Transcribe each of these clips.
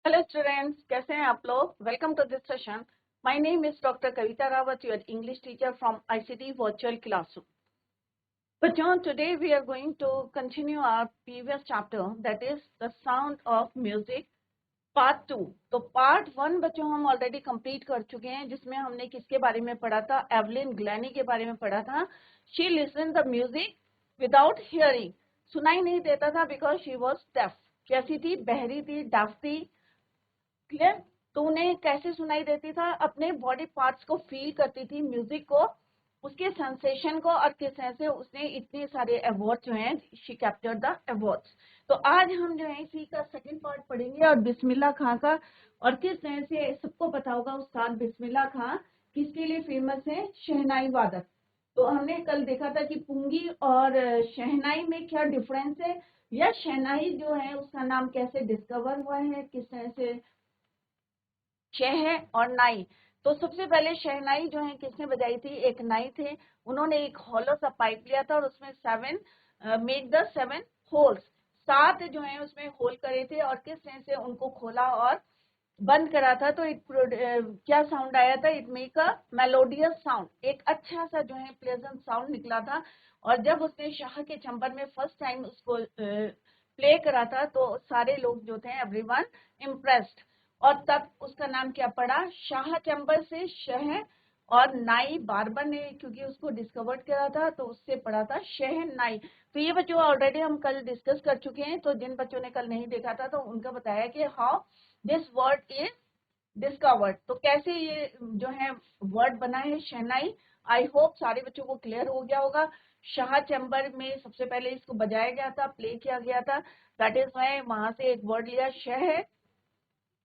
Hello students, कैसे हैं आप लोग। Welcome to this session. My name is doctor Kavita Rawat, your English teacher from ICT virtual classroom. बच्चों, today we are going to continue our previous chapter, that is the sound of music part 2। तो part 1 बच्चों हम already complete कर चुके हैं, जिसमें हमने किसके बारे में पढ़ा था, एवलिन ग्लैनी के बारे में पढ़ा था। She listen the music without hearing, सुनाई नहीं देता था बिकॉज शी वॉज डेफ। कैसी थी? बहरी थी, डेफ थी। क्लियर? तो उन्हें कैसे सुनाई देती था? अपने बॉडी पार्ट्स को फील करती थी, म्यूजिक को, उसके सेंसेशन को, और किस तरह से उसने इतने सारे अवार्ड जो हैं, शी कैप्चर्ड द अवार्ड्स। तो आज हम जो है इसी का सेकंड पार्ट पढ़ेंगे, और बिस्मिल्लाह खां का। और किस तरह से सबको पता होगा उस्ताद बिस्मिल्लाह खां किसके लिए फेमस है? शहनाई वादक। तो हमने कल देखा था कि पुंगी और शहनाई में क्या डिफरेंस है, या शहनाई जो है उसका नाम कैसे डिस्कवर हुआ है, किस तरह से शह और नाई। तो सबसे पहले शहनाई जो है किसने बजाई थी? एक नाई थे, उन्होंने एक हॉलो सा पाइप लिया था और उसमें 7 मेक द 7 होल्स, 7 जो है उसमें होल करे थे, और किस तरह से उनको खोला और बंद करा था। तो क्या साउंड आया था? It make a melodious sound, एक अच्छा सा जो है प्लेजेंट साउंड निकला था। और जब उसने शाह के चंबर में फर्स्ट टाइम उसको प्ले करा था, तो सारे लोग जो थे, एवरीवन इम्प्रेस्ड, और तब उसका नाम क्या पड़ा? शाह चंबर से शह, और नाई बारबर ने क्योंकि उसको डिस्कवर्ड करा था तो उससे पड़ा था शह नाई। तो ये बच्चों ऑलरेडी हम कल डिस्कस कर चुके हैं, तो जिन बच्चों ने कल नहीं देखा था तो उनका बताया कि how this word is discovered. तो कैसे ये जो है वर्ड बना है शहनाई। आई होप सारे बच्चों को क्लियर हो गया होगा। शाह चैम्बर में सबसे पहले इसको बजाया गया था, प्ले किया गया था, दैट इज वाई वहां से एक वर्ड लिया शह,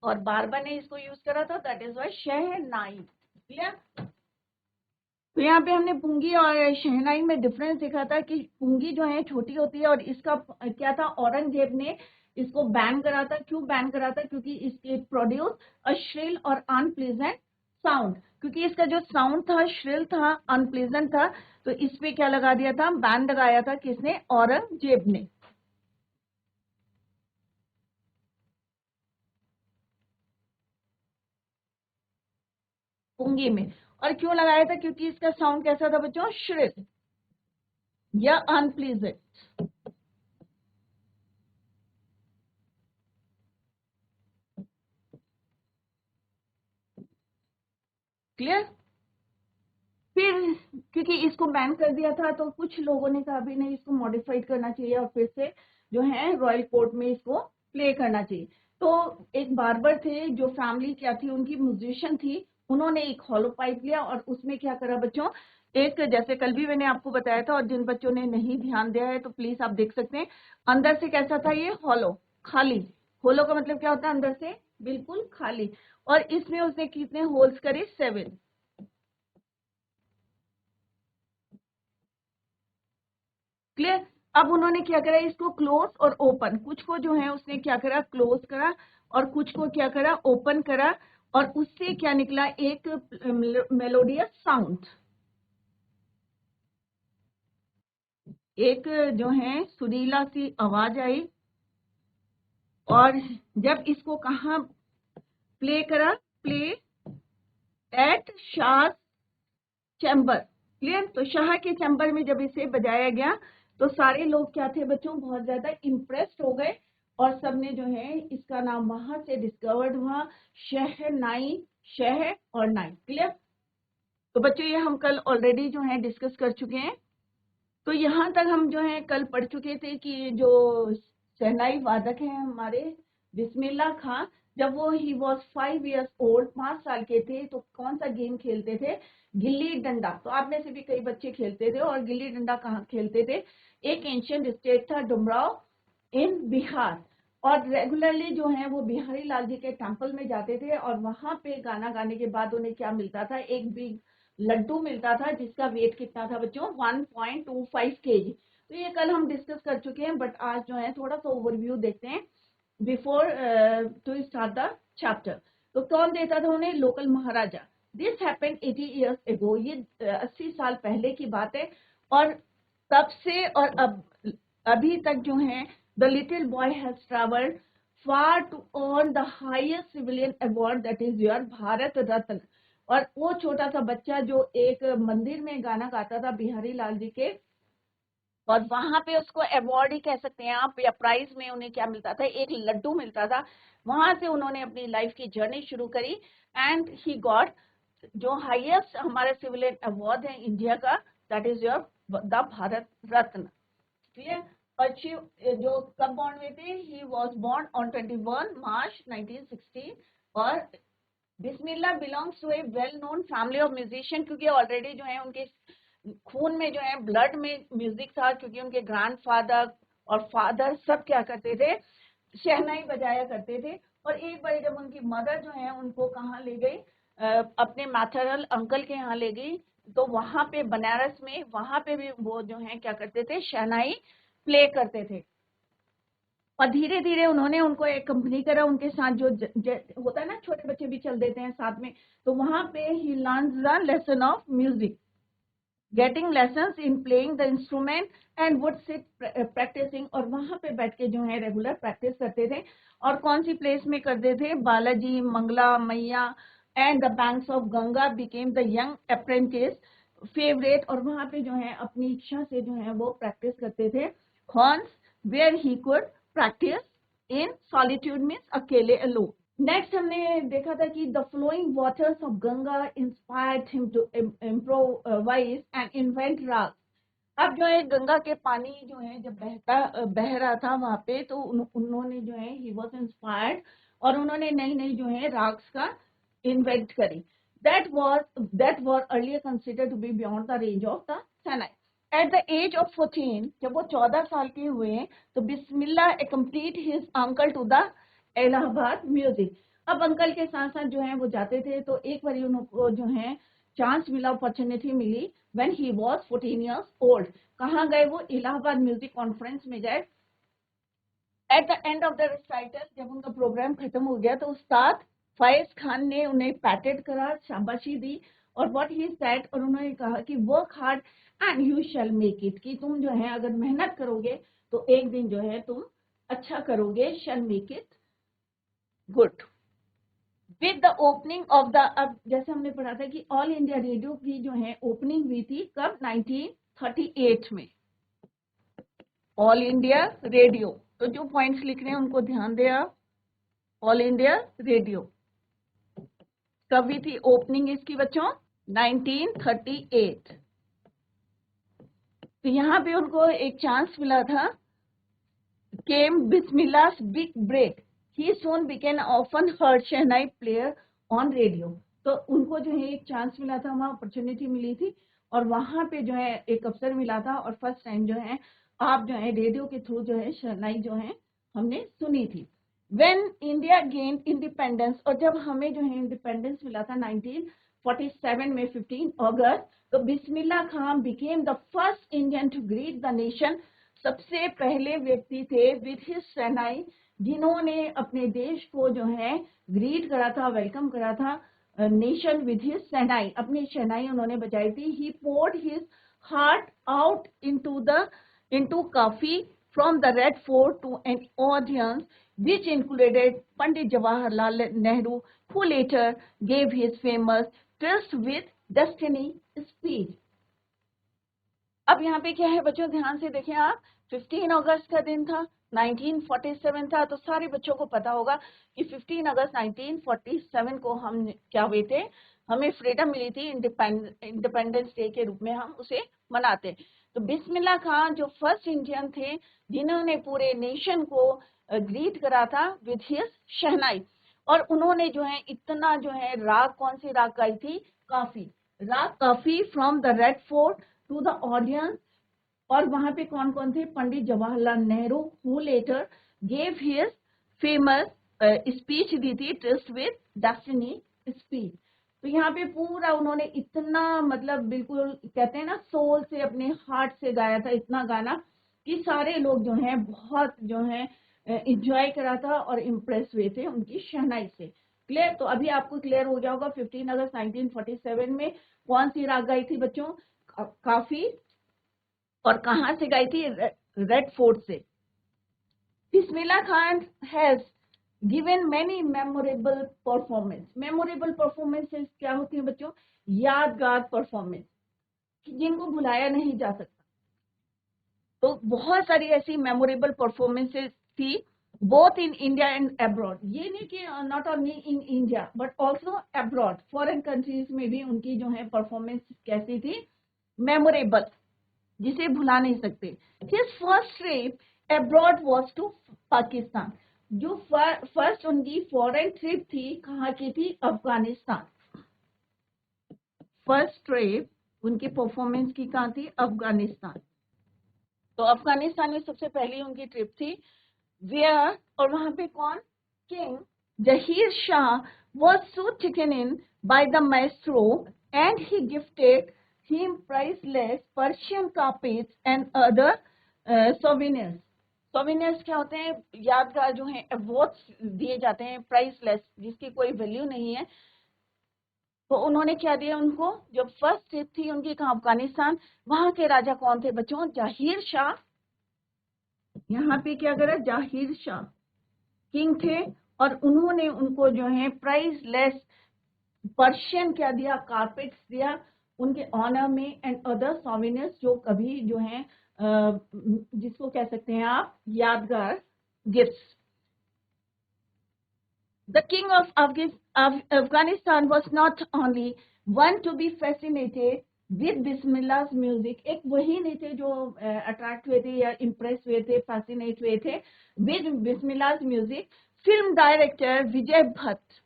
और बारबर ने इसको यूज करा था, that is why shehnai. Clear? तो यहाँ पे हमने पुंगी और शहनाई में डिफरेंस देखा था कि पुंगी जो है छोटी होती है, और इसका क्या था, औरंगजेब ने इसको बैन करा था। क्यों बैन करा था? क्योंकि इसके प्रोड्यूस अ श्रिल और अनप्लीजेंट साउंड, क्योंकि इसका जो साउंड था श्रिल था, अनप्लीजेंट था। तो इस पे क्या लगा दिया था? बैन लगाया था। किसने? औरंगजेब ने। पुंगी में। और क्यों लगाया था? क्योंकि इसका साउंड कैसा था बच्चों? श्रिल या अनप्लीजेंट। क्लियर? फिर क्योंकि इसको बैन कर दिया था, तो कुछ लोगों ने कहा भी नहीं, इसको मॉडिफाइड करना चाहिए और फिर से जो है रॉयल कोर्ट में इसको प्ले करना चाहिए। तो एक बार्बर थे, जो फैमिली क्या थी उनकी, म्यूजिशियन थी, उन्होंने एक हॉलो पाइप लिया और उसमें क्या करा बच्चों, एक, जैसे कल भी मैंने आपको बताया था, और जिन बच्चों ने नहीं ध्यान दिया है तो प्लीज आप देख सकते हैं, अंदर से कैसा था ये? हॉलो, खाली। होलो का मतलब क्या होता है? अंदर से बिल्कुल खाली। और इसमें उसने कितने होल्स करे? 7। क्लियर? अब उन्होंने क्या करा, इसको क्लोज और ओपन, कुछ को जो है उसने क्या करा, क्लोज करा, और कुछ को क्या करा, ओपन करा, और उससे क्या निकला? एक मेलोडियस साउंड, एक जो है सुरीला सी आवाज आई। और जब इसको कहा प्ले करा, play at Shah chamber. Clear? तो शाह के चैम्बर में जब इसे बजाया गया, तो सारे लोग क्या थे बच्चों? बहुत ज्यादा इम्प्रेस्ड हो गए, और सबने जो है इसका नाम वहां से डिस्कवर्ड हुआ, शहनाई, शह और नाई। क्लियर? तो बच्चों ये हम कल ऑलरेडी जो है डिस्कस कर चुके हैं। तो यहाँ तक हम जो है कल पढ़ चुके थे कि जो शहनाई वादक हैं हमारे बिस्मिल्लाह खां, जब वो ही वॉज 5 years old, 5 साल के थे, तो कौन सा गेम खेलते थे? गिल्ली डंडा। तो आप में से भी कई बच्चे खेलते थे। और गिल्ली डंडा कहाँ खेलते थे? एक एंशियंट स्टेट था डुमराव इन बिहार, और रेगुलरली जो है वो बिहारी लाल जी के टेम्पल में जाते थे, और वहां पे गाना गाने के बाद उन्हें क्या मिलता था? एक बिग लड्डू मिलता था, जिसका वेट कितना था बच्चों? 1.25 kg। तो ये कल हम डिस्कस कर चुके हैं, बट आज जो है थोड़ा सा ओवरव्यू देखते हैं before to start the chapter. तो कौन देता था उन्हें? Local Maharaja. This happened 80 years ago, ये 80 साल पहले की बात है। और तब से और अब अभी तक जो है the little boy has travelled far to earn the highest civilian award, that is your Bharat Ratna. और वो छोटा सा बच्चा जो एक मंदिर में गाना गाता था बिहारी लाल जी के, और वहां पे उसको अवार्ड ही कह सकते हैं आप, या प्राइज में उन्हें क्या मिलता था, एक लड्डू मिलता था। वहां से उन्होंने अपनी लाइफ की जर्नी शुरू करी एंड ही गॉट जो हाईएस्ट हमारे सिविलियन अवार्ड है इंडिया का, that is your the Bharat Ratna. Clear? और जो कब बॉर्न हुए थे, he was born on 21 March 1916। और Bismillah belongs to a well known family of musician, क्योंकि ऑलरेडी जो है उनके खून में जो है ब्लड में म्यूजिक था, क्योंकि उनके ग्रैंडफादर और फादर सब क्या करते थे, शहनाई बजाया करते थे। और एक बार जब उनकी मदर जो है उनको कहाँ ले गई, अपने मैटरनल अंकल के यहाँ ले गई, तो वहां पे बनारस में वहां पे भी वो जो है क्या करते थे, शहनाई प्ले करते थे। और धीरे धीरे उन्होंने उनको एक कंपनी करा उनके साथ, जो होता है ना छोटे बच्चे भी चल देते हैं साथ में, तो वहां पे he learns the lesson of music, getting lessons in playing the instrument and would sit practising. और वहां पे बैठ के जो है रेगुलर प्रैक्टिस करते थे। और कौन सी प्लेस में करते थे, बालाजी, मंगला, मैया and the banks of Ganga became the young apprentice favourite. और वहां पे जो है अपनी इच्छा से जो है वो प्रैक्टिस करते थे। Horns where he could practice in solitude means अकेले, अलोन। नेक्स्ट हमने देखा था कि the flowing waters of Ganga inspired him to improvise and invent raga. अब जो है गंगा के पानी जो है जब बह रहा था वहां पे, तो उन्होंने जो है ही वॉज इंस्पायर्ड, और उन्होंने नई नई जो है राग्स का इन्वेंट करी। that was earlier considered to be beyond the range of the Sinai. At the age of 14, जब वो 14 साल के हुए, तो बिस्मिल्लाह accompanied his uncle to the Allahabad music. अब अंकल के साथ साथ जो है वो जाते थे, तो एक बार उनको जो है चांस मिला, अपॉर्चुनिटी मिली, when he was 14 years old। कहाँ गए वो, इलाहाबाद म्यूजिक कॉन्फ्रेंस में गए। At the end of the recital, जब उनका प्रोग्राम खत्म हो गया, तो उस्ताद फैज खान ने उन्हें पैटेड करा, शाबाशी दी, और व्हाट ही सेड, और उन्होंने कहा कि work hard and you shall make it, कि तुम जो है अगर मेहनत करोगे तो एक दिन जो है तुम अच्छा करोगे, शैल make it good. With the opening of the, अब जैसे हमने पढ़ा था कि ऑल इंडिया रेडियो की जो है ओपनिंग हुई थी कब, 1938 में, ऑल इंडिया रेडियो। तो जो पॉइंट्स लिख रहे हैं उनको ध्यान दे आप। ऑल इंडिया रेडियो कब हुई थी ओपनिंग इसकी बच्चों, 1938। तो यहाँ पे उनको एक चांस मिला था, came Bismillah's big break, he soon became often heard shehnai player on radio. तो उनको जो है एक चांस मिला था, वहाँ अपॉर्चुनिटी मिली थी, और वहां पे जो है एक अवसर मिला था, और फर्स्ट टाइम जो है आप जो है रेडियो के थ्रू जो है शहनाई जो है हमने सुनी थी। When India gained independence, और जब हमें जो है इंडिपेंडेंस मिला था 1947 में 15 अगस्त, तो Bismillah Khan became the first Indian to greet the nation, सबसे पहले व्यक्ति थे विद हिज शहनाई, जिन्होंने अपने देश को जो है ग्रीट करा था, वेलकम करा था नेशन विद हिज शहनाई, अपनी शहनाई उन्होंने बजाई थी। He poured his heart out into Kafi from the Red Fort to an audience which included Pandit Jawaharlal Nehru, who later gave his famous Tryst with Destiny speech. अब यहाँ पे क्या है बच्चों, ध्यान से देखें आप, 15 अगस्त का दिन था, 1947 था, तो सारे बच्चों को पता होगा कि 15 अगस्त 1947 को हम क्या हुए थे, हमें फ्रीडम मिली थी, इंडिपेंडेंस डे के रूप में हम उसे मनाते। तो बिस्मिल्लाह खान जो फर्स्ट इंडियन थे जिन्होंने पूरे नेशन को ग्रीट करा था विद हिज शहनाई, और उन्होंने जो है इतना जो है राग, कौन सी राग गाई थी, Kafi, raga Kafi from the Red Fort to the audience. और वहां पे कौन कौन थे, Pandit Jawaharlal Nehru, who later gave his famous speech दी थी, ट्रस्ट विद डेस्टिनी स्पीच। तो यहाँ पे पूरा उन्होंने इतना, मतलब बिल्कुल कहते हैं ना सोल से, अपने हार्ट से गाया था इतना गाना कि सारे लोग जो हैं बहुत जो है इंजॉय करा था और इम्प्रेस हुए थे उनकी शहनाई से। क्लियर? तो अभी आपको क्लियर हो गया होगा 15 अगस्त 1947 में कौन सी राग गाई थी बच्चों, काफी, और कहां से गाई थी, रेड फोर्ट से। Bismillah Khan has given many memorable performance. Memorable performances क्या होती है बच्चों? यादगार परफॉर्मेंस, जिनको भुलाया नहीं जा सकता। तो बहुत सारी ऐसी मेमोरेबल परफॉर्मेंसेस थी, both in India and abroad. ये नहीं कि not only in India but also abroad, foreign countries में भी उनकी जो है परफॉर्मेंस कैसी थी? मेमोरेबल, जिसे भुला नहीं सकते। His first trip abroad was to Pakistan. जो फर्स्ट उनकी फॉरेन ट्रिप थी, कहाँ की थी? अफगानिस्तान। फर्स्ट ट्रिप उनकी परफॉर्मेंस की कहाँ थी? अफगानिस्तान। तो अफगानिस्तान में सबसे पहली उनकी ट्रिप थी। वेयर, और वहां पे कौन? King Zaheer Shah was so taken in by the maestro and he gifted him priceless Persian carpets and other souvenirs. Souvenirs क्या होते हैं? यादगार जो है, अवार्ड्स दिए जाते हैं प्राइसलेस, जिसकी कोई वैल्यू नहीं है। तो उन्होंने क्या दिया उनको? जब फर्स्ट ट्रिप थी उनकी कहाँ? अफगानिस्तान। वहां के राजा कौन थे बच्चों? जाहिर शाह। यहाँ पे क्या करा? जाहिर शाह किंग थे, और उन्होंने उनको जो है प्राइसलेस पर्शियन क्या दिया? कारपेट्स दिया उनके ऑनर में, एंड अदर सोविनियर्स, जो कभी जो है जिसको कह सकते हैं आप यादगार gifts. The king of Afghanistan was not only one to be fascinated with Bismillah's music, एक वही नहीं थे जो अट्रैक्ट हुए थे या इम्प्रेस हुए थे, फैसिनेट हुए थे विद बिस्मिल्लाह's म्यूजिक। फिल्म डायरेक्टर विजय भट्ट,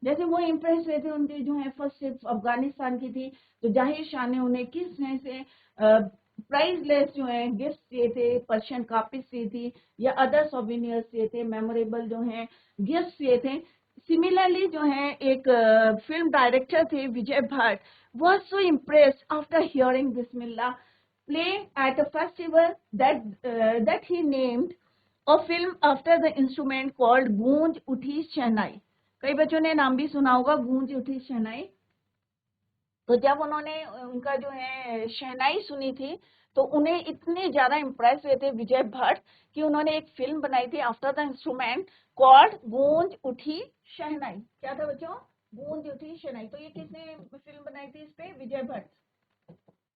जैसे वो इम्प्रेस हुए थे, उनके जो है फर्स्ट ट्रिप अफगानिस्तान की थी, तो जाहिर शाह ने उन्हें किस तरह से प्राइसलेस जो है गिफ्ट दिए थे, पर्शियन कापिस दी थी या अदर सोविनियर्स दिए थे, मेमोरेबल जो है गिफ्ट दिए थे। सिमिलरली जो है एक फिल्म डायरेक्टर थे विजय Bhatt, was so impressed after hearing Bismillah play at a festival that he named a film after the instrument called गूंज उठी शहनाई। कई बच्चों ने नाम भी सुना होगा, गूंज उठी शहनाई। तो जब उन्होंने उनका जो है शहनाई सुनी थी, तो उन्हें इतने ज्यादा इम्प्रेस हुए थे विजय भट्ट कि उन्होंने एक फिल्म बनाई थी आफ्टर द इंस्ट्रूमेंट कॉल्ड गूंज उठी शहनाई। क्या था बच्चों? गूंज उठी शहनाई। तो ये किसने फिल्म बनाई थी? इस पे विजय भट्ट।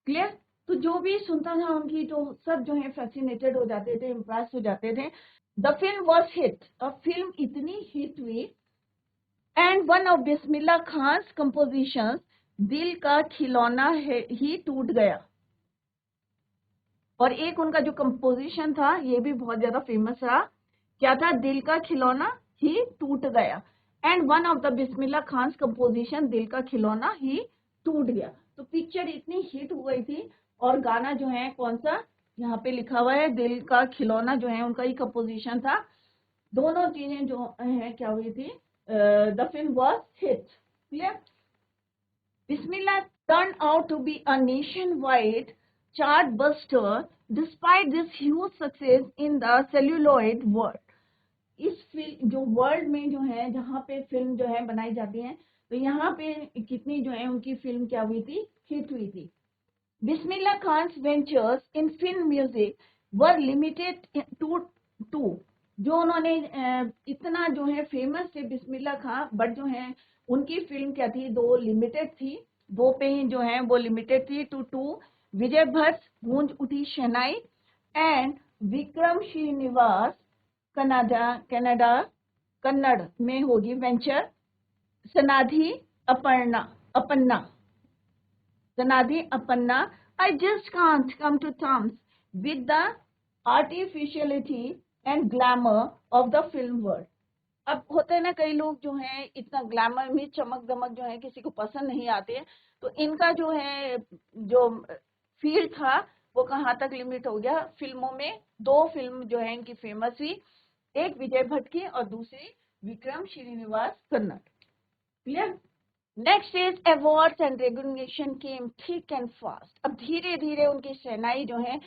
क्लियर? तो जो भी सुनता था उनकी, तो सब जो है फैसिनेटेड हो जाते थे, इम्प्रेस हो जाते थे। द फिल्म वॉज हिट, और फिल्म इतनी हिट हुई, and one of Bismillah Khan compositions, दिल का खिलौना है ही टूट गया। और एक उनका जो कंपोजिशन था, ये भी बहुत ज्यादा फेमस रहा। क्या था? दिल का खिलौना ही टूट गया। And one of the Bismillah Khan composition, दिल का खिलौना ही टूट गया। तो पिक्चर इतनी हिट हो गई थी, और गाना जो है कौन सा? यहाँ पे लिखा हुआ है, दिल का खिलौना जो है उनका ही कंपोजिशन था। दोनों चीजें जो है क्या हुई थी? The film was hit. Clear? Bismillah turned out to be a nationwide chartbuster despite this huge success in the celluloid world. इस फिल्म जो वर्ल्ड में जो है, जहाँ पे फिल्म जो है बनाई जाती है, तो यहाँ पे कितनी जो है उनकी फिल्म क्या हुई थी? हिट हुई थी। Bismillah Khan's ventures in film music were limited to जो उन्होंने इतना जो है फेमस थे बिस्मिल्लाह खान, बट जो है उनकी फिल्म क्या थी? दो लिमिटेड थी, दो पे ही जो है वो लिमिटेड थी to Vijay Bhatt Goonj Uthi Shehnai and Vikram Srinivas Kannada Kannada में होगी venture Sanadi Appanna Sanadi Apanna. I just can't come to terms with the artificiality and glamour of the film world. अब होते हैं ना कई लोग जो हैं इतना ग्लैमर में चमक दमक जो है किसी को पसंद नहीं आते हैं, तो इनका जो है जो फील्ड था वो कहाँ तक लिमिट हो गया? फिल्मों में दो फिल्म जो है इनकी फेमस हुई, एक विजय भट्ट की और दूसरी Vikram Srinivas Kannada. Clear? Next is awards and recognition came thick and fast. अब धीरे धीरे उनकी शहनाई जो है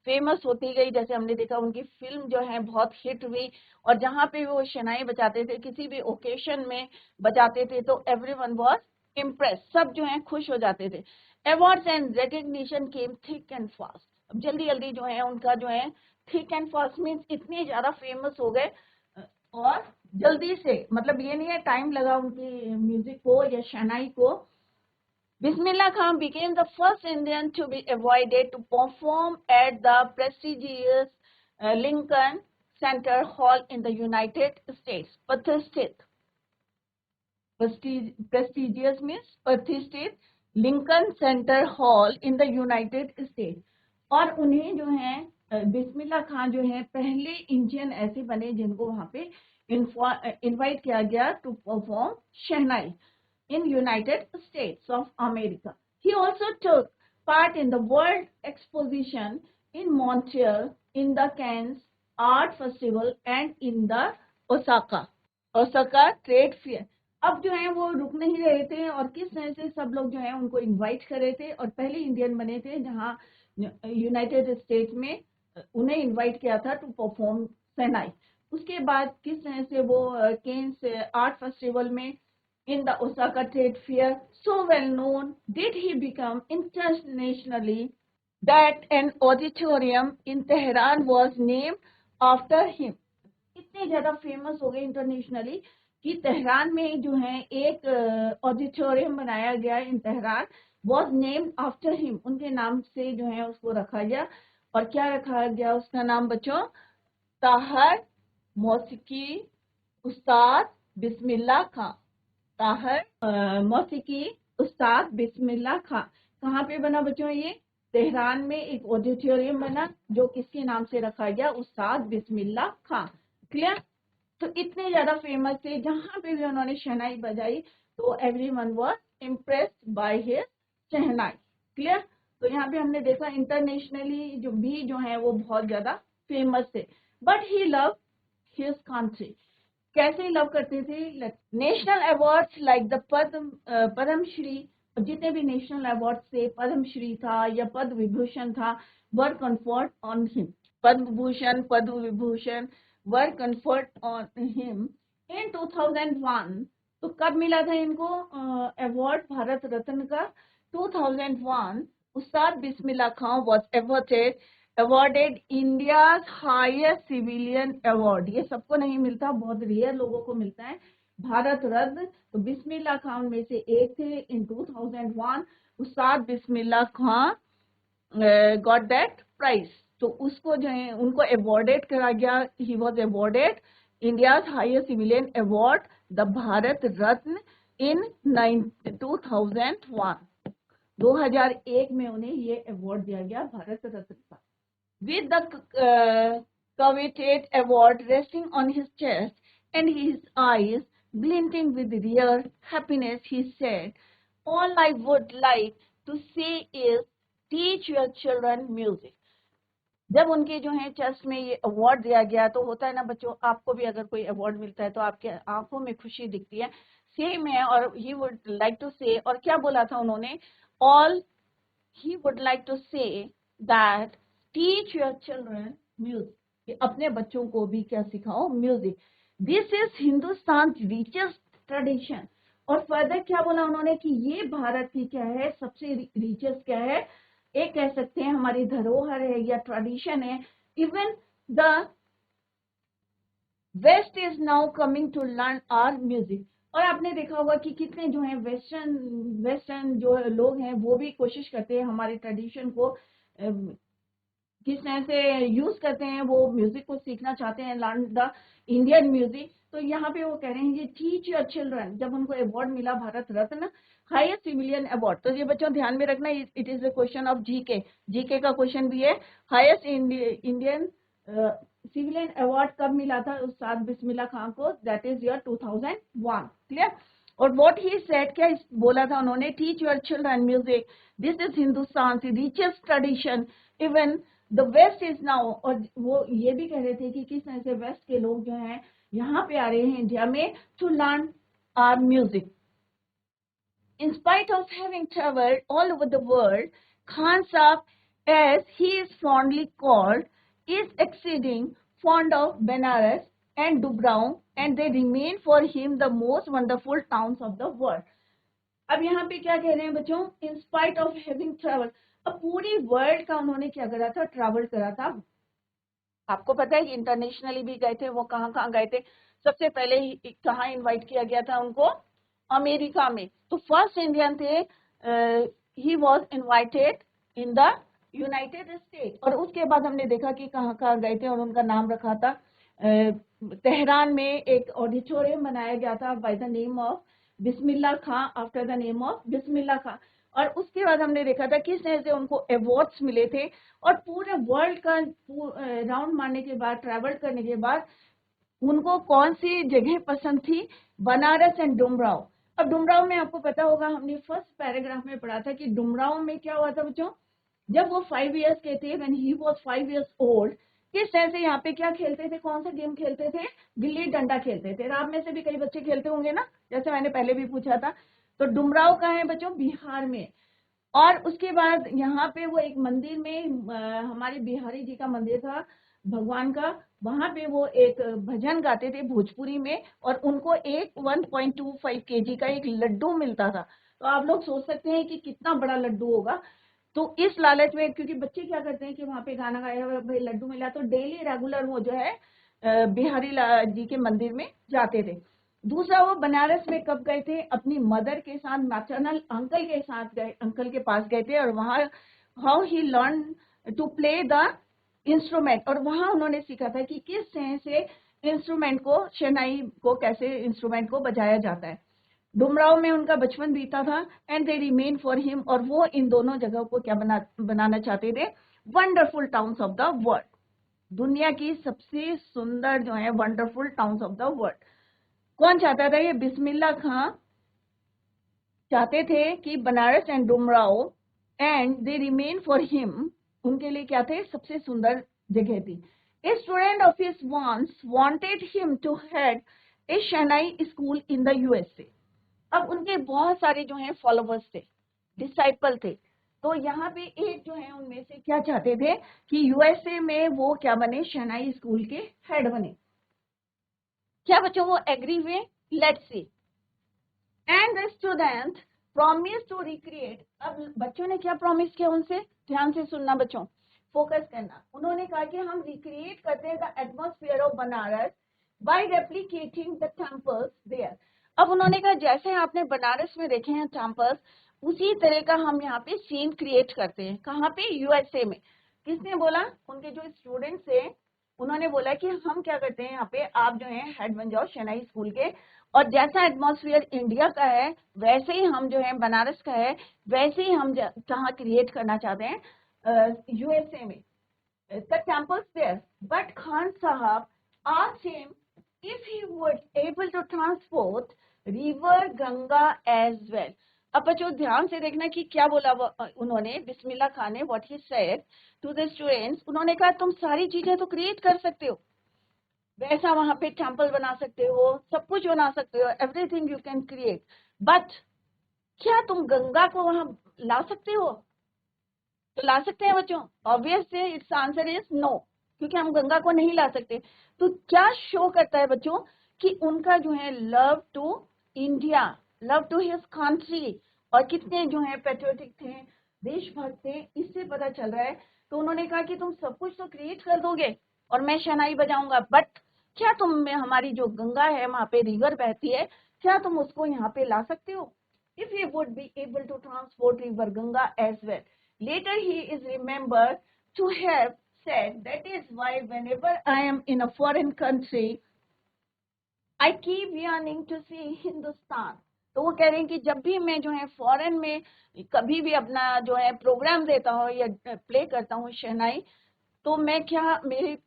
फेमस होती गई। जैसे हमने देखा उनकी फिल्म जो है बहुत हिट हुई, और जहाँ पे वो शहनाई बजाते थे, किसी भी ओकेशन में बजाते थे, तो एवरीवन वाज इम्प्रेस, सब जो है खुश हो जाते थे। Awards and recognition came thick and fast. अब जल्दी जल्दी जो है उनका जो है थिक एंड फास्ट मीन्स इतने ज्यादा फेमस हो गए, और जल्दी से, मतलब ये नहीं है टाइम लगा उनकी म्यूजिक को या शहनाई को। Bismillah Khan became the first Indian to be invited to perform at the prestigious Lincoln Center Hall in the United States. प्रतिष्ठित, prestigious means प्रतिष्ठित Lincoln centre hall in the United states. और उन्हें जो है बिस्मिल्लाह खान जो है पहले इंडियन ऐसे बने जिनको वहां पे इनवाइट किया गया to perform shehnai in United States of America. He also took part in the World Exposition in Montreal, in the Cannes Art Festival and in the Osaka Trade Fair. अब जो है वो रुक नहीं रहे थे और किस तरह से सब लोग जो है उनको इनवाइट कर रहे थे, और पहले इंडियन बने थे जहां यूनाइटेड स्टेट्स में उन्हें इनवाइट किया था टू परफॉर्म शहनाई। उसके बाद किस तरह से वो केन्स आर्ट फेस्टिवल में in the Osaka Trade Fair, so well known did he become internationally that an auditorium in Tehran was named after him. इतने ज्यादा फेमस हो गए इंटरनेशनली कि तेहरान में जो है एक ऑडिटोरियम बनाया गया in Tehran, was named after him, उनके नाम से जो है उसको रखा गया। और क्या रखा गया उसका नाम बच्चों? ताहर मौसीकी उस्ताद बिस्मिल्लाह खां। ताहर मौसीकी उस्ताद बिस्मिल्लाह खां। कहाँ पे बना बच्चों? ये तेहरान में एक ऑडिटोरियम बना जो किसके नाम से रखा गया? उस्ताद बिस्मिल्लाह खां। क्लियर? तो इतने ज्यादा फेमस थे, जहां पे भी उन्होंने शहनाई बजाई तो everyone was impressed by his shehnai. Clear? तो यहाँ पे हमने देखा इंटरनेशनली जो है वो बहुत ज्यादा फेमस थे। But he love his country. कैसे लव करते थे? National awards like the Padmashri, जितने भी नेशनल अवार्ड थे, पद्मश्री था या पद्म विभूषण था, were conferred on him. Padma Bhushan, Padma Vibhushan were conferred on him in 2001। तो कब मिला था इनको अवार्ड भारत रत्न का? 2001 Ustad Bismillah Khan was awarded India's highest civilian award। ये सबको नहीं मिलता, बहुत रेयर लोगों को मिलता है भारत रत्न। तो बिस्मिल्लाह खान में से एक थे। In 2001 Ustad Bismillah Khan got that prize. तो उसको जो है उनको अवॉर्डेड करा गया। He was awarded India's highest civilian award the Bharat Ratna in 2001। 2001 में उन्हें ये अवार्ड दिया गया भारत रत्न का। With the coveted award resting on his chest and his eyes glinting with real happiness, he said, "All I would like to say is teach your children music." जब उनके जो है चेस्ट में ये अवार्ड दिया गया तो होता है ना बच्चों, आपको भी अगर कोई अवार्ड मिलता है तो आपके आंखों में खुशी दिखती है, सेम है। और ही वुड लाइक टू से, और क्या बोला था उन्होंने? All he would like to say that teach your children music, अपने बच्चों को भी क्या सिखाओ? Music. This is Hindustan richest tradition. और फर्दर क्या बोला उन्होंने कि ये भारत की क्या है? सबसे रिचेस्ट क्या है? एक कह सकते हैं हमारी धरोहर है या ट्रेडिशन है। Even the west is now coming to learn our music. और आपने देखा होगा कि कितने जो है वेस्टर्न जो लोग हैं वो भी कोशिश करते हैं हमारे ट्रेडिशन को किस तरह से यूज करते हैं, वो म्यूजिक को सीखना चाहते हैं, लर्न द इंडियन म्यूजिक। तो यहाँ पे वो कह रहे हैं ये टीच योर चिल्ड्रन। जब उनको अवार्ड मिला Bharat Ratna highest civilian award, तो ये बच्चों ध्यान में रखना, it is the question of GK. GK का क्वेश्चन भी है। हाईएस्ट इंडियन सिविलियन अवार्ड कब मिला था उस्ताद बिस्मिल्लाह खान को? That is year 2001। क्लियर? और व्हाट ही सेड, क्या बोला था उन्होंने? Teach your children music, this is Hindustan richest tradition, even the west is now. और वो ये भी कह रहे थे कि किस तरह से वेस्ट के लोग जो हैं यहाँ पे आ रहे हैं इंडिया में to learn our music. In spite of having traveled all over the world, Khan Sahib, as he is fondly called, is exceeding fond of Benares and Dubraon, and they remain for him the most wonderful towns of the world. अब यहाँ पे क्या कह रहे हैं बच्चों? In spite of having traveled, अब पूरी वर्ल्ड का उन्होंने क्या करा था? ट्रैवल करा था। आपको पता है कि इंटरनेशनली भी गए थे, वो कहाँ कहाँ गए थे? सबसे पहले कहाँ इनवाइट किया गया था उनको? अमेरिका में। तो फर्स्ट इंडियन थे, he was invited in the United state. और उसके बाद हमने देखा कि कहाँ कहाँ गए थे और उनका नाम रखा था। तेहरान में एक ऑडिटोरियम बनाया गया था by the name of Bismillah Khan, after the name of Bismillah Khan. और उसके बाद हमने देखा था किस तरह से उनको अवार्ड्स मिले थे। और पूरे वर्ल्ड का राउंड मारने के बाद, ट्रैवल करने के बाद, उनको कौन सी जगह पसंद थी? बनारस एंड डुमराव। अब डुमराव में आपको पता होगा, हमने फर्स्ट पैराग्राफ में पढ़ा था कि डुमराव में क्या हुआ था बच्चों, जब वो 5 इयर्स के थे, when he was 5 years old, किस तरह से यहाँ पे क्या खेलते थे? कौन सा गेम खेलते थे? गिल्ली डंडा खेलते थे। आप में से भी कई बच्चे खेलते होंगे ना, जैसे मैंने पहले भी पूछा था। तो डुमराव कहाँ है बच्चों? बिहार में। और उसके बाद यहाँ पे वो एक मंदिर में, हमारे बिहारी जी का मंदिर था भगवान का, वहां पे वो एक भजन गाते थे भोजपुरी में, और उनको एक 1.25 kg का एक लड्डू मिलता था। तो आप लोग सोच सकते हैं कि कितना बड़ा लड्डू होगा। तो इस लालच में, क्योंकि बच्चे क्या करते हैं कि वहां पे गाना गाया भाई लड्डू मिला, तो डेली रेगुलर वो जो है बिहारी जी के मंदिर में जाते थे। दूसरा, वो बनारस में कब गए थे? अपनी मदर के साथ, मैटरनल अंकल के साथ गए, अंकल के पास गए थे। और वहां how he learn to play the instrument, और वहां उन्होंने सीखा था कि किस तरह से इंस्ट्रूमेंट को, शहनाई को कैसे इंस्ट्रूमेंट को बजाया जाता है। डुमराव में उनका बचपन बीता था, and they remain for him, और वो इन दोनों जगहों को क्या बनाना चाहते थे? Wonderful towns of the world, दुनिया की सबसे सुंदर जो है wonderful towns of the world. कौन चाहता था? ये बिस्मिल्लाह खां चाहते थे कि Banaras and Dumraon, and they remain for him, उनके लिए क्या थे? सबसे सुंदर जगह थी। A student of his once wanted him to head a shehnai school in the USA. अब उनके बहुत सारे जो हैं फॉलोवर्स थे, डिसाइपल थे। तो यहाँ पे एक जो है उनमें से क्या चाहते थे कि यूएसए में वो क्या बने? शहनाई स्कूल के हेड बने। क्या बच्चों वो एग्री हुए? Let's see. And the student promise to recreate. अब बच्चों ने क्या प्रॉमिस किया उनसे? ध्यान से सुनना बच्चों, फोकस करना। उन्होंने कहा कि हम रिक्रिएट करते हैं the atmosphere of Banaras by replicating the temples there. अब उन्होंने कहा जैसे आपने बनारस में देखे हैं टेम्पल्स, उसी तरह का हम यहाँ पे सीन क्रिएट करते हैं। कहाँ पे? यूएसए में। किसने बोला? उनके जो स्टूडेंट्स थे, उन्होंने बोला कि हम क्या करते हैं यहाँ पे, आप जो है हेड बन जाओ शहनाई स्कूल के, और जैसा एटमॉस्फेयर इंडिया का है वैसे ही हम जो है बनारस का है, वैसे ही हम जहाँ क्रिएट करना चाहते हैं यूएसए में। The temples there, but Khan Sahab asked him if he would able to transport river Ganga as well. अब बच्चों ध्यान से देखना कि क्या बोला उन्होंने, बिस्मिल्लाह खान ने, what he said to the students. उन्होंने कहा तुम सारी चीजें तो क्रिएट कर सकते हो, वैसा वहां पे टेम्पल बना सकते हो, सब कुछ बना सकते हो, everything you can create, but क्या तुम गंगा को वहां ला सकते हो? तो ला सकते हैं बच्चों? Obviously it's answer is no, क्योंकि हम गंगा को नहीं ला सकते। तो क्या शो करता है बच्चों कि उनका जो है love to India, love to his country, और कितने जो है पेट्रियोटिक थे, देशभक्त थे, इससे पता चल रहा है। तो उन्होंने कहा कि तुम सब कुछ तो क्रिएट कर दोगे और मैं शहनाई बजाऊंगा, बट क्या तुम में हमारी जो गंगा है, वहां पे रिवर बहती है, क्या तुम उसको यहाँ पे ला सकते हो? If you would be able to transport river Ganga as well. Later he is remembered to have said, that is why whenever I am in a foreign country, I keep yearning to see Hindustan. तो वो कह रहे हैं कि जब भी मैं जो है फॉरेन में कभी भी अपना जो है प्रोग्राम देता हूँ या प्ले करता हूँ शहनाई, तो मैं क्या, मेरे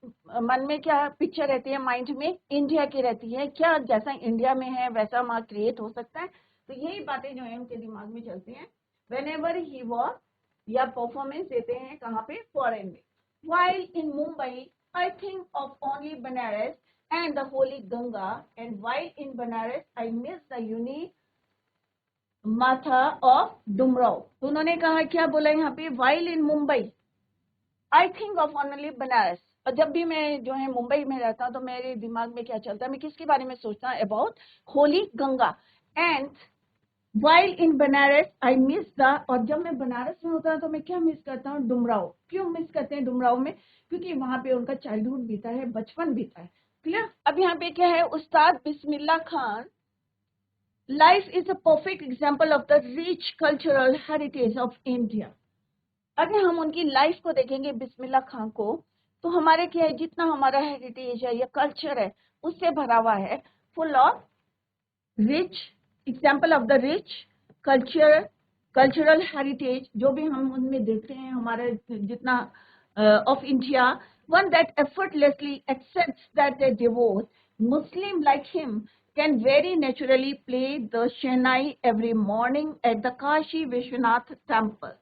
मन में क्या पिक्चर रहती है माइंड में? इंडिया की रहती है। क्या जैसा इंडिया में है वैसा वहाँ क्रिएट हो सकता है? तो यही बातें जो है उनके दिमाग में चलती हैं whenever he was, या परफॉर्मेंस देते हैं कहाँ पे? फॉरेन में। While in Mumbai, I think of only Banaras and the holy Ganga, and while in Banaras, I miss the unique माथा ऑफ डुमराव। तो उन्होंने कहा, क्या बोला यहाँ पे? While in Mumbai, I think of only Banaras. और जब भी मैं जो है मुंबई में रहता हूँ तो मेरे दिमाग में क्या चलता है? मैं किसके बारे में सोचता हूँ? About Holi Ganga. And While in Banaras I miss the, और जब मैं बनारस में होता तो मैं क्या मिस करता हूँ, डुमराव। क्यों मिस करते हैं डुमराव में? क्योंकि वहां पे उनका चाइल्डहुड बीता है, बचपन बीता है। क्लियर? अब यहाँ पे क्या है, Ustad Bismillah Khan, life is a perfect example of the rich cultural heritage of India. अगर हम उनकी लाइफ को देखेंगे, बिस्मिल्लाह खान को, तो हमारे क्या है, जितना हमारा हेरिटेज है या कल्चर है उससे भरा हुआ है, full of rich example of the rich cultural heritage, जो भी हम उनमें देखते हैं हमारे जितना of India, one that effortlessly accepts that a devout Muslim like him can very naturally play the Shehnai every morning at the Kashi Vishwanath temple.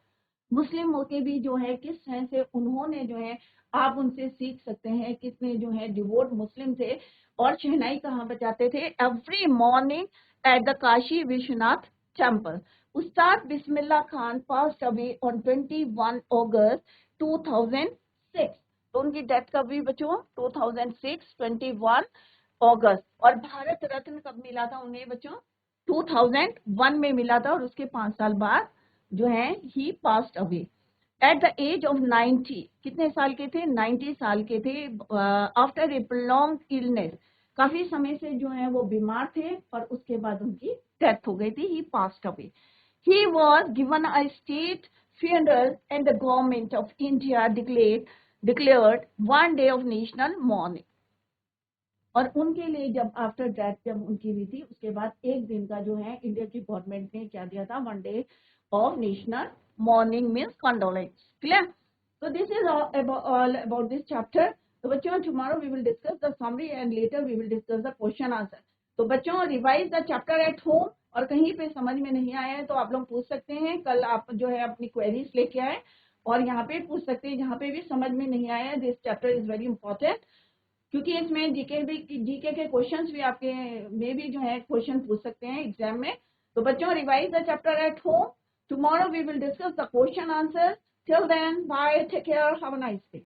मुस्लिम होके भी जो है किस तरह से उन्होंने जो है, आप उनसे सीख सकते हैं, कितने जो है डिवोट मुस्लिम थे और शहनाई कहाँ बजाते थे, every morning at the Kashi Vishwanath temple. Ustad Bismillah Khan passed away on 21 अगस्त 2006। तो उनकी डेथ कब हुई बच्चों? 2006, 21 अगस्त। और भारत रत्न कब मिला था उन्हें बच्चों? 2001 में मिला था, और उसके 5 साल बाद जो है he passed away at the age of 90। कितने साल के थे? 90 साल के थे। आफ्टर ए प्रोलॉन्ग इलनेस, काफी समय से जो है वो बीमार थे और उसके बाद उनकी डेथ हो गई थी, he passed away. He was given a state funeral and the government of India declared one day of national mourning। और उनके लिए जब आफ्टर डेथ जब उनकी हुई थी, उसके बाद एक दिन का जो है इंडिया की गवर्नमेंट ने क्या दिया था, one day of national morning means condolence. Clear? So this is all about this chapter. तो बच्चों, tomorrow we will discuss the summary and later we will discuss the question answer. तो बच्चों, revise the chapter at home, और कहीं पे समझ में नहीं आया है तो आप लोग पूछ सकते हैं, कल आप जो है अपनी क्वेरीज लेके आए और यहाँ पे पूछ सकते हैं, जहाँ पे भी समझ में नहीं आया। This chapter is very important, क्योंकि इसमें जीके के क्वेश्चंस भी आपके में भी जो है क्वेश्चन पूछ सकते हैं एग्जाम में। तो बच्चों, revise the chapter at home. Tomorrow we will discuss the question answer. Till then, bye, take care, have a nice day.